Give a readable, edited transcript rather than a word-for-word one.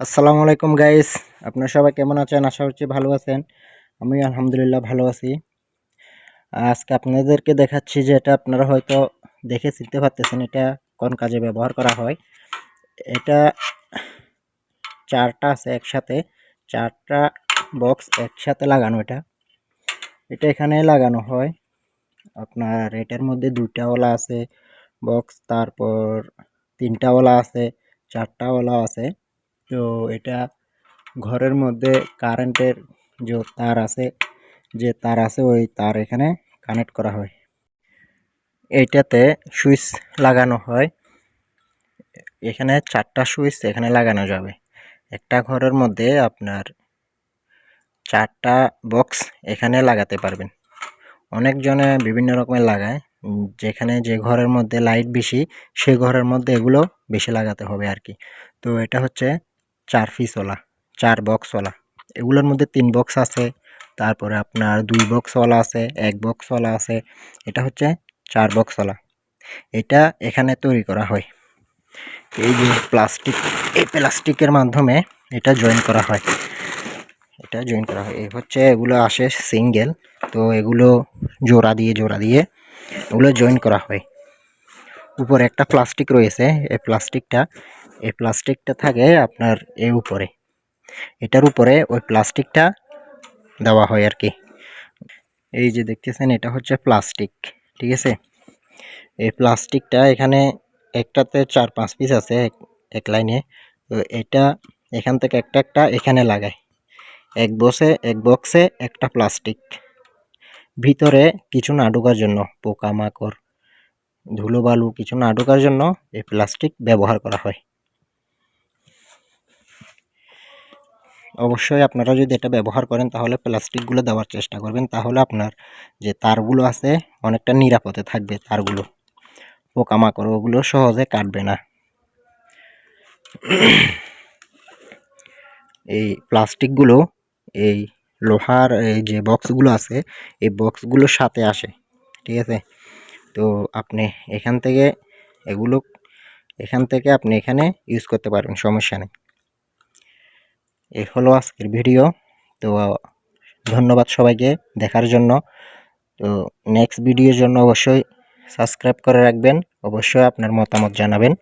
আসসালামু আলাইকুম গাইস, আপনারা সবাই কেমন আছেন? আশা করছি ভালো আছেন। আমি আলহামদুলিল্লাহ ভালো আছি। আজকে আপনাদেরকে দেখাচ্ছি যে এটা আপনারা হয়তো দেখে চিনতে পারতেছেন এটা কোন কাজে ব্যবহার করা হয়। এটা চারটা আছে একসাথে, চারটা বক্স একসাথে লাগানো। এটা এখানে লাগানো হয়। আপনার এটার মধ্যে দুইটা ওলা আছে বক্স, তারপর তিনটা ওলা আছে, চারটা ওলা আছে। তো এটা ঘরের মধ্যে কারেন্টের যে তার আছে ওই তার এখানে কানেক্ট করা হয়। এইটাতে সুইচ লাগানো হয়। এখানে চারটা সুইচ এখানে লাগানো যাবে। একটা ঘরের মধ্যে আপনার চারটা বক্স এখানে লাগাতে পারবেন। অনেকজনে বিভিন্ন রকমের লাগায়। যেখানে যে ঘরের মধ্যে লাইট বেশি সে ঘরের মধ্যে এগুলো বেশি লাগাতে হবে আর কি। তো এটা হচ্ছে 4 পিসওয়ালা, 4 বক্সওয়ালা। এগুলোর মধ্যে 3 বক্স আছে, তারপরে আপনার 2 বক্সওয়ালা আছে, 1 বক্সওয়ালা আছে। এটা হচ্ছে 4 বক্সওয়ালা। এটা এখানে তৈরি করা হয়। এই যে প্লাস্টিকের মাধ্যমে এটা জয়েন করা হয়। এই হচ্ছে এগুলো আসে সিঙ্গেল। তো এগুলো জোড়া দিয়ে এগুলো জয়েন করা হয়। উপরে একটা প্লাস্টিক রয়েছে। এই প্লাস্টিকটা থাকে আপনার এটার উপরে ওই প্লাস্টিকটা দেওয়া হয় আর কি। এই যে দেখতেছেন এটা হচ্ছে প্লাস্টিক, ঠিক আছে। এই প্লাস্টিকটা এখানে একটাতে 4-5 পিস আছে এক লাইনে। তো এটা এখান থেকে একটা এখানে লাগায়। এক বক্সে একটা প্লাস্টিক, ভিতরে কিছু না ঢোকার জন্য, পোকামাকড় ধুলোবালু কিছু না ঢোকার জন্য এই প্লাস্টিক ব্যবহার করা হয়। অবশ্যই আপনারা যদি এটা ব্যবহার করেন তাহলে প্লাস্টিকগুলো দেওয়ার চেষ্টা করবেন, তাহলে আপনার যে তারগুলো আছে অনেকটা নিরাপদে থাকবে। তারগুলো পোকামাকড় ওগুলো সহজে কাটবে না। এই প্লাস্টিকগুলো এই লোহার এই যে বক্সগুলো আছে এই বক্সগুলোর সাথে আসে, ঠিক আছে। তো আপনি এখান থেকে আপনি এখানে ইউজ করতে পারবেন, সমস্যা নেই। এই হলো আজকের ভিডিও। তো ধন্যবাদ সবাইকে দেখার জন্য। তো নেক্সট ভিডিওর জন্য অবশ্যই সাবস্ক্রাইব করে রাখবেন, অবশ্যই আপনার মতামত জানাবেন।